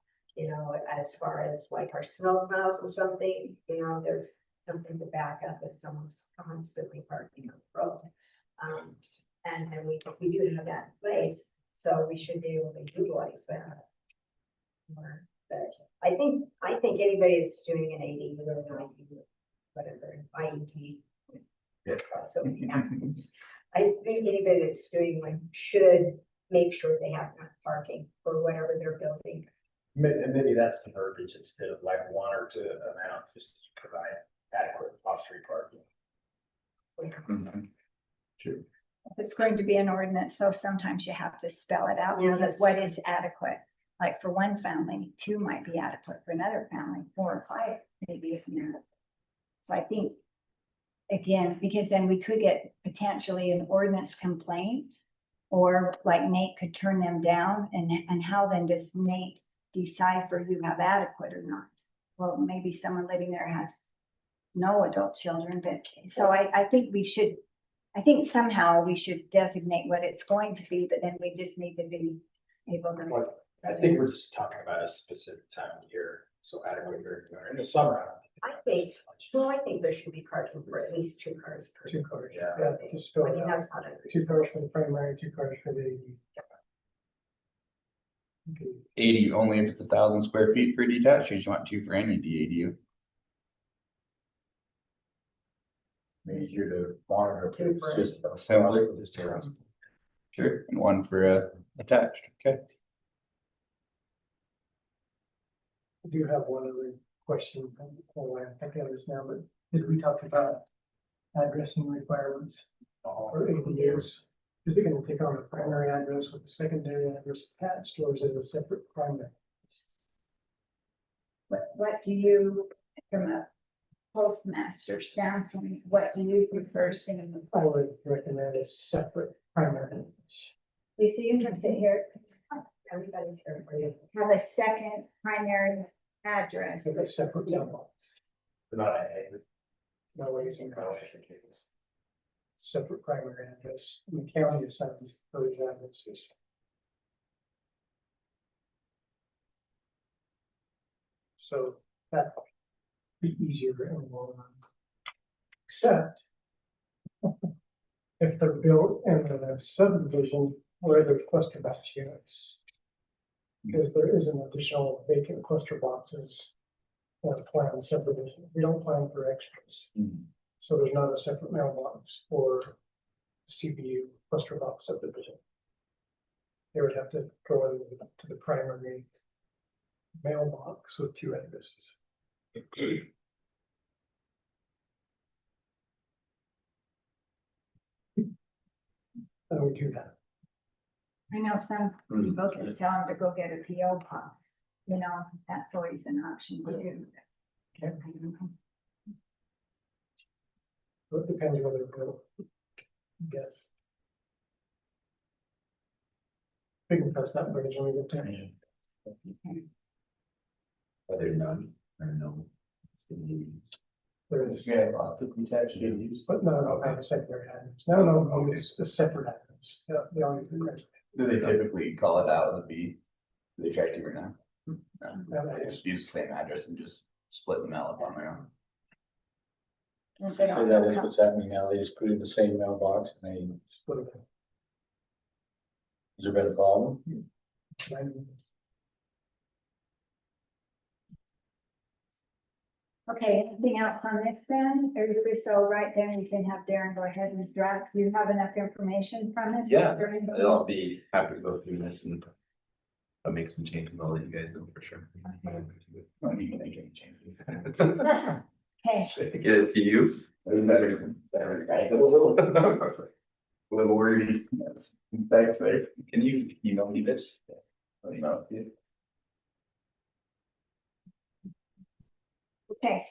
S4: As far as like our snow plows or something, there's something to back up if someone's constantly parking on the road. And we do have that in place, so we should be able to utilize that. More, but I think anybody that's doing an ADU or an IU, whatever, IED.
S1: Yeah.
S4: So, yeah. I think anybody that's doing one should make sure they have enough parking for whatever they're building.
S7: Maybe that's the verbiage instead of like 1 or 2 amount, just to provide adequate off-street parking.
S8: Mhm.
S1: Sure.
S3: if it's going to be an ordinance, so sometimes you have to spell it out,
S4: Yeah,
S3: because
S4: that's
S3: what
S4: true.
S3: is adequate? Like for one family, 2 might be adequate, for another family, 4 or 5 maybe isn't enough. So I think, again, because then we could get potentially an ordinance complaint, or like Nate could turn them down, and how then does Nate decipher you have adequate or not? Well, maybe someone living there has no adult children, but, so I think we should, I think somehow we should designate what it's going to be, but then we just need to be able to.
S7: What, I think we're just talking about a specific time of year, so adequate during the winter. In the summer, I don't think.
S4: I think there should be parking for at least 2 cars per.
S6: 2 cars,
S7: Yeah.
S6: yeah, just spell
S4: I
S6: it
S4: mean,
S6: out.
S4: that's not
S6: 2 cars for the primary, 2 cars for the ADU. Okay.
S1: 80 only if it's 1,000 square feet for detached, or you want 2 for any DADU?
S5: Maybe easier to monitor. if
S4: Two
S5: it's
S4: for-
S5: Just
S1: Assembly.
S5: just around.
S1: Sure. And 1 for attached, okay?
S6: I do have one other question, I'm thinking of this now, but did we talk about addressing requirements for ADUs? Is it gonna take on a primary address with a secondary address attached, or is it a separate primary?
S3: What do you, from a postmaster standpoint, what do you prefer seeing?
S6: I would recommend a separate primary address.
S3: Lisa, you can sit here,
S4: Everybody here for you.
S3: have a second primary address.
S6: As a separate mailbox.
S7: Not a.
S6: No ways in case. Separate primary address, and the county assigns those addresses. So that be easier in the long run. Except if they're built in a subdivision where there's cluster batch units. Because there is an additional vacant cluster boxes in a planned subdivision. We don't plan for extras. So there's not a separate mailbox for CBU cluster box subdivision. They would have to go to the primary mailbox with 2 addresses. And we do that.
S3: I know some people can tell them to go get a PO box, you know, that's always an option too.
S6: Okay. So it depends whether it go. Yes. We can press that bridge when we get there.
S8: Are there none or no?
S6: There is,
S1: Yeah, lots of detached ADUs.
S6: but no, have a secondary address. No, it's a separate address. Yeah, they all use the correct.
S1: Do they typically call it out with a B? Do they try to or not? No, they just use the same address and just split the mail up on their own.
S3: If they
S5: So
S3: don't
S5: that
S3: have
S5: is
S3: a-
S5: what's happening now, they just put it in the same mailbox and they,
S6: Split it.
S5: has there been a problem?
S3: Okay, anything else on this then? Or is this all right then? You can have Darren go ahead and draft. You have enough information from us?
S8: Yeah,
S3: Is there anything-
S8: I'll be happy to go through this and I'll make some changes, I'll let you guys know for sure.
S1: Don't need to make any changes.
S3: Okay,
S8: Get it to you.
S1: Better, right? A little wordy. Yes. Thanks, there.
S8: Can you email me this?
S1: Let me know if you-
S3: okay.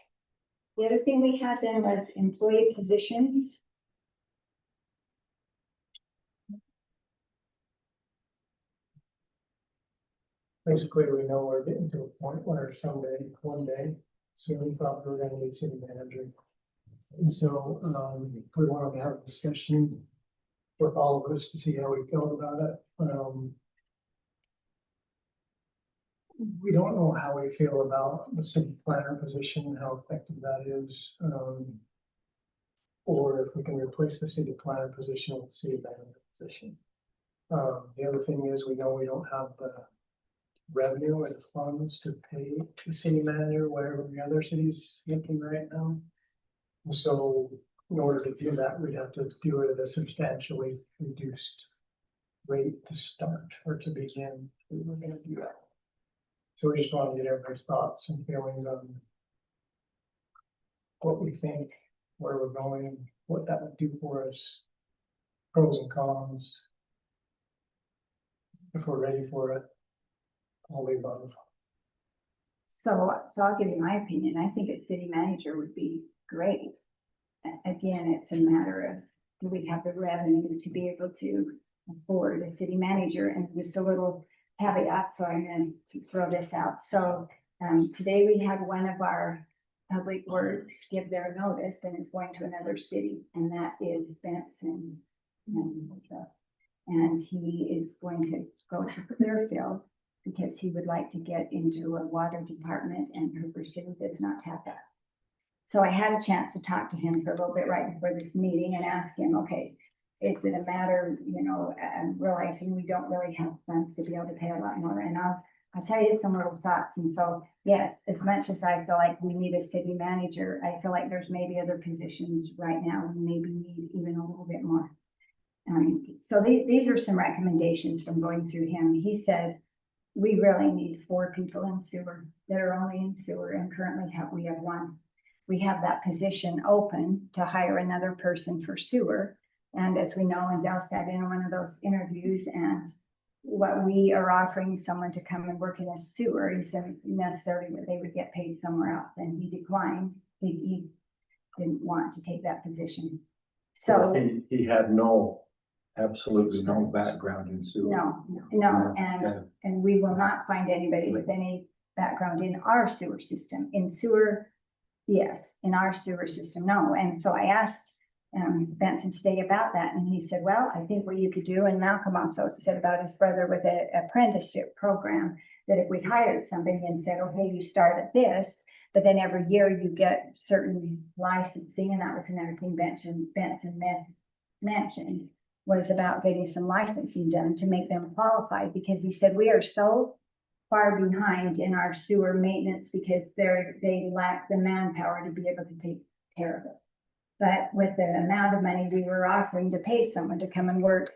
S3: The other thing we had then was employee positions.
S6: Basically, we know we're getting to a point where someday, one day, soon, probably we're gonna need city manager. And so, we wanted to have a discussion with all of us to see how we feel about it. We don't know how we feel about the city planner position, how effective that is. Or if we can replace the city planner position with the city manager position. The other thing is, we know we don't have the revenue and funds to pay the city manager, whatever the other cities making right now. So in order to do that, we'd have to do it at a substantially reduced rate to start or to begin. We were gonna do that. So we just want to get everybody's thoughts and feelings on what we think, where we're going, what that would do for us pros and cons. If we're ready for it. All the above.
S3: So I'll give you my opinion. I think a city manager would be great. Again, it's a matter of, do we have the revenue to be able to afford a city manager? And just a little caveat, so I'm going to throw this out. So today we had one of our public works give their notice and is going to another city, and that is Benson. And he is going to go to Clearfield because he would like to get into a water department, and Hooper City does not have that. So I had a chance to talk to him for a little bit right before this meeting and ask him, okay, is it a matter, realizing we don't really have funds to be able to pay a lot more? And I'll tell you some little thoughts. And so, yes, as much as I feel like we need a city manager, I feel like there's maybe other positions right now we maybe need even a little bit more. So these are some recommendations from going through him. He said, we really need 4 people in sewer that are only in sewer, and currently we have 1. We have that position open to hire another person for sewer. And as we know, and Dell sat in one of those interviews, and what we are offering someone to come and work in a sewer, he said necessarily that they would get paid somewhere else, and he declined. He didn't want to take that position. So
S5: He had absolutely no background in sewer.
S3: no, and we will not find anybody with any background in our sewer system. In sewer, yes, in our sewer system, no. And so I asked Benson today about that, and he said, well, I think what you could do, and Malcolm also said about his brother with an apprenticeship program, that if we hired somebody and said, okay, you start at this, but then every year you get certain licensing, and that was another thing Benson mentioned, was about getting some licensing done to make them qualified, because he said we are so far behind in our sewer maintenance because they lack the manpower to be able to take care of it. But with the amount of money we were offering to pay someone to come and work,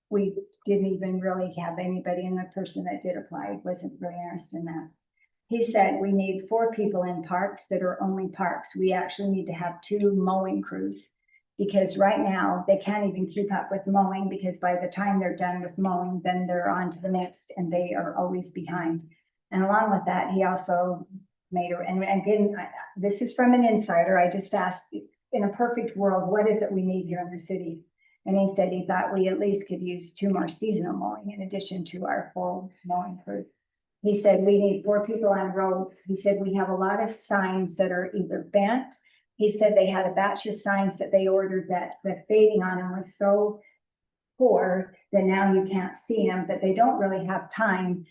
S3: we didn't even really have anybody, and the person that did apply wasn't really interested in that. He said we need 4 people in parks that are only parks. We actually need to have 2 mowing crews, because right now they can't even keep up with mowing, because by the time they're done with mowing, then they're on to the next, and they are always behind. And along with that, he also made and again, this is from an insider. I just asked, in a perfect world, what is it we need here in the city? And he said he thought we at least could use 2 more seasonal mowing in addition to our full mowing crew. He said we need 4 people on roads. He said we have a lot of signs that are either bent. He said they had a batch of signs that they ordered that the fading on them was so poor that now you can't see them, but they don't really have time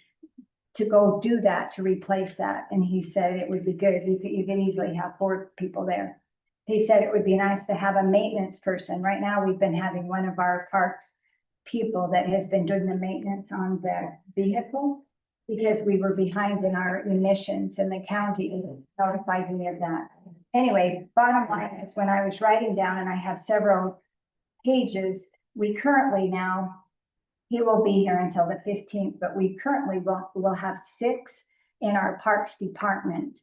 S3: to go do that, to replace that. And he said it would be good. You could easily have 4 people there. He said it would be nice to have a maintenance person. Right now, we've been having one of our parks people that has been doing the maintenance on the vehicles, because we were behind in our emissions, and the county notified me of that. Anyway, bottom line is, when I was writing down, and I have several pages, we currently now, he will be here until the 15th, but we currently will have 6 in our parks department.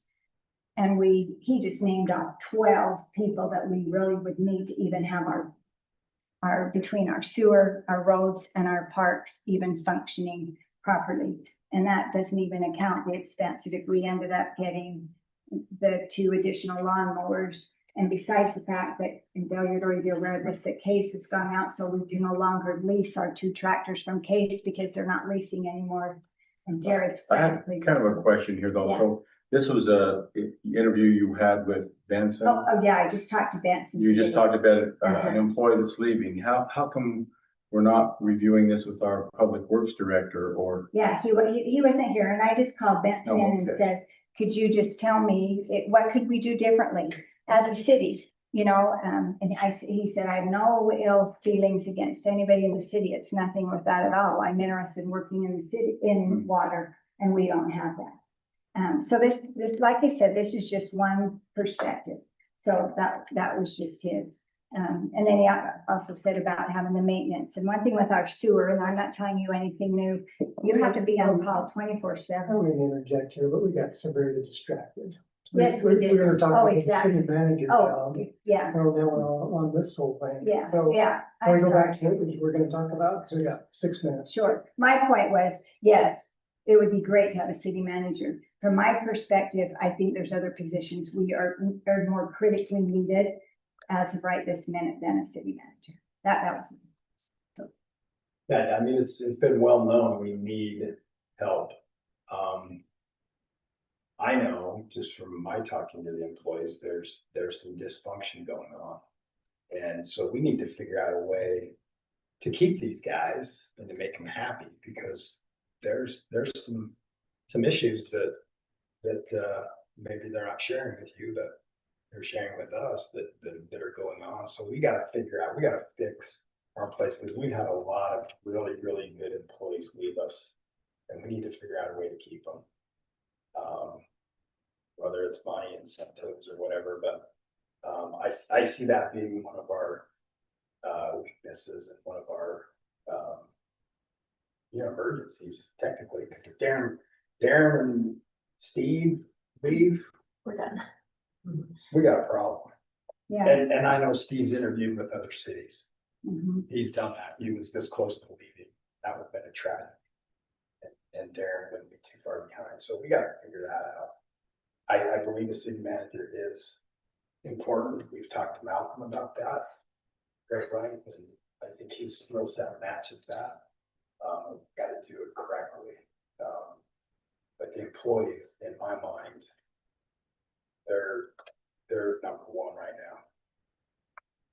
S3: And he just named off 12 people that we really would need to even have our between our sewer, our roads, and our parks even functioning properly. And that doesn't even account the expense that if we ended up getting the 2 additional lawnmowers. And besides the fact that, and Dale, you'd already be aware of this, that Case has gone out, so we can no longer lease our 2 tractors from Case because they're not leasing anymore. And Jared's.
S5: I have kind of a question here though.
S3: Yeah.
S5: So this was a interview you had with Benson.
S3: Oh, yeah, I just talked to Benson.
S5: You just
S3: today.
S5: talked about an employee that's leaving. How come we're not reviewing this with our public works director? Or
S3: Yeah, he wasn't here, and I just called Benson
S5: Oh,
S3: and
S5: okay.
S3: said, could you just tell me what could we do differently as a city? And he said, I have no ill feelings against anybody in the city. It's nothing with that at all. I'm interested in working in the city, in water, and we don't have that. So this, like I said, this is just one perspective. So that was just his. And then he also said about having the maintenance. And one thing with our sewer, and I'm not telling you anything new, you have to be on call 24/7.
S6: I'm going to interject here, but we got severely distracted.
S3: Yes, we did.
S6: were talking
S3: Oh,
S6: about the
S3: exactly.
S6: city manager
S3: Oh,
S6: job.
S3: yeah,
S6: Oh, now we're on this whole thing.
S3: yeah,
S6: So,
S3: yeah.
S6: can we
S3: I'm
S6: go
S3: sorry.
S6: back to what we're gonna talk about? Cause we got 6 minutes.
S3: Sure. My point was, yes, it would be great to have a city manager. From my perspective, I think there's other positions we are more critically needed as of right this minute than a city manager. That was,
S7: Yeah, I mean, it's been well known, we need help. I know, just from my talking to the employees, there's some dysfunction going on. And so we need to figure out a way to keep these guys and to make them happy, because there's some issues that maybe they're not sharing with you, but they're sharing with us that are going on. So we gotta figure out, we gotta fix our place, because we've had a lot of really, really good employees leave us. And we need to figure out a way to keep them. Whether it's money, incentives or whatever, but I see that being one of our weaknesses and one of our emergencies technically, because if Darren and Steve leave,
S4: We're done.
S7: we got a problem.
S3: yeah.
S7: And I know Steve's interviewed with other cities.
S3: Mhm.
S7: He's done that. He was this close to leaving. That would have been a tragedy. And Darren wouldn't be too far behind. So we gotta figure that out. I believe a city manager is important. We've talked to Malcolm about that. Greg Wright, and I think his skill set matches that. Gotta do it correctly. But the employees, in my mind, they're number one right now.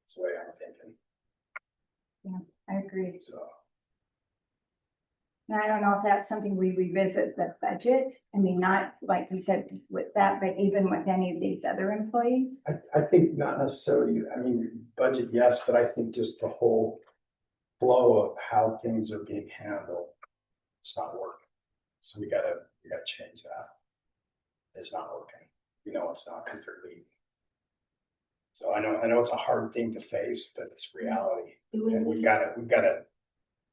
S7: That's the way I'm thinking,
S3: I agree.
S7: so.
S3: And I don't know if that's something we revisit the budget. I mean, not like you said with that, but even with any of these other employees.
S7: I think not necessarily, I mean, budget, yes, but I think just the whole flow of how things are being handled, it's not working. So we gotta change that. It's not working. We know it's not, because they're leaving. So I know it's a hard thing to face, but it's reality. And we've gotta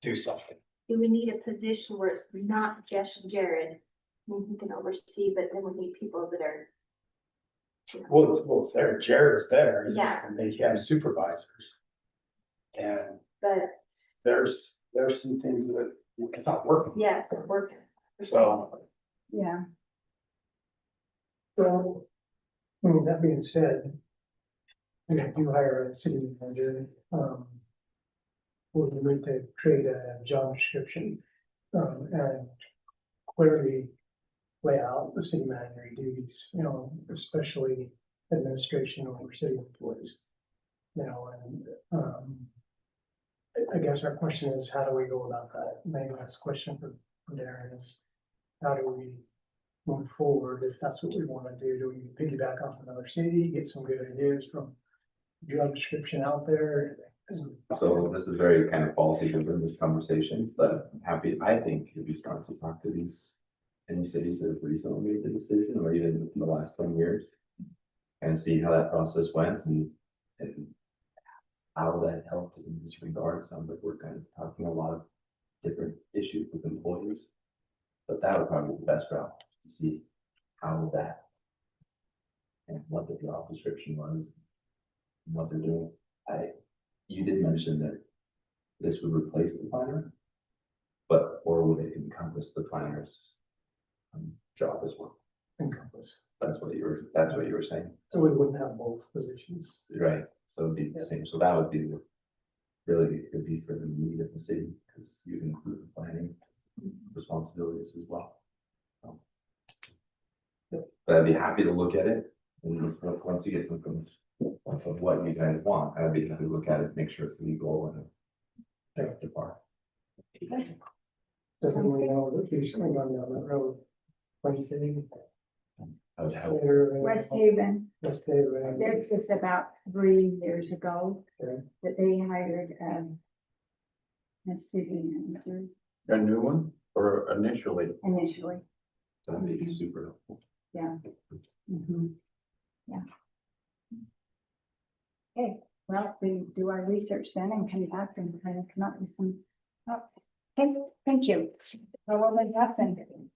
S7: do something.
S9: Do we need a position where it's not just Jared, who can oversee, but then we need people that are. You know,
S7: Well, it's there. Jared's there.
S9: Yeah.
S7: And he has supervisors. And
S9: but
S7: there's some things that it's not working.
S9: yes, it's working.
S7: So,
S3: Yeah,
S6: Well, I mean, that being said, and if you hire a city manager, we're going to create a job description, and clearly lay out the city manager duties, especially administration over city employees. And, I guess our question is, how do we go about that? Maybe that's a question for Darren is, how do we move forward if that's what we want to do? Do we piggyback off another city, get some good ideas from job description out there?
S8: So this is very kind of policy driven, this conversation, but I'm happy, I think it'd be smart to talk to any cities that have recently made the decision, or even in the last 20 years. And see how that process went and how that helped in this regard. Sounds like we're kind of talking a lot of different issues with employees. But that would probably be the best route to see how that and what the job description was, and what they're doing. You did mention that this would replace the planner, or would it encompass the planner's job as well?
S6: Encompass.
S8: That's what you were saying,
S6: So we wouldn't have both positions.
S8: right? So it'd be the same. So that would be really, it would be for the need of the city, because you can include the planning responsibilities as well. So. But I'd be happy to look at it, and once you get something of what you guys want, I'd be happy to look at it, make sure it's legal and up to par.
S6: Doesn't we know that there's something going down that road? Plain City.
S8: I would help.
S3: West Haven,
S6: West Haven.
S3: there's just about 3 years ago
S6: Okay.
S3: that they hired, a city manager
S5: A new one or initially?
S3: initially.
S8: That'd be super helpful.
S3: Yeah. Mhm. Yeah. Okay, well, we do our research then and come back and kind of come up with some thoughts. Okay, thank you. Well, what was that then?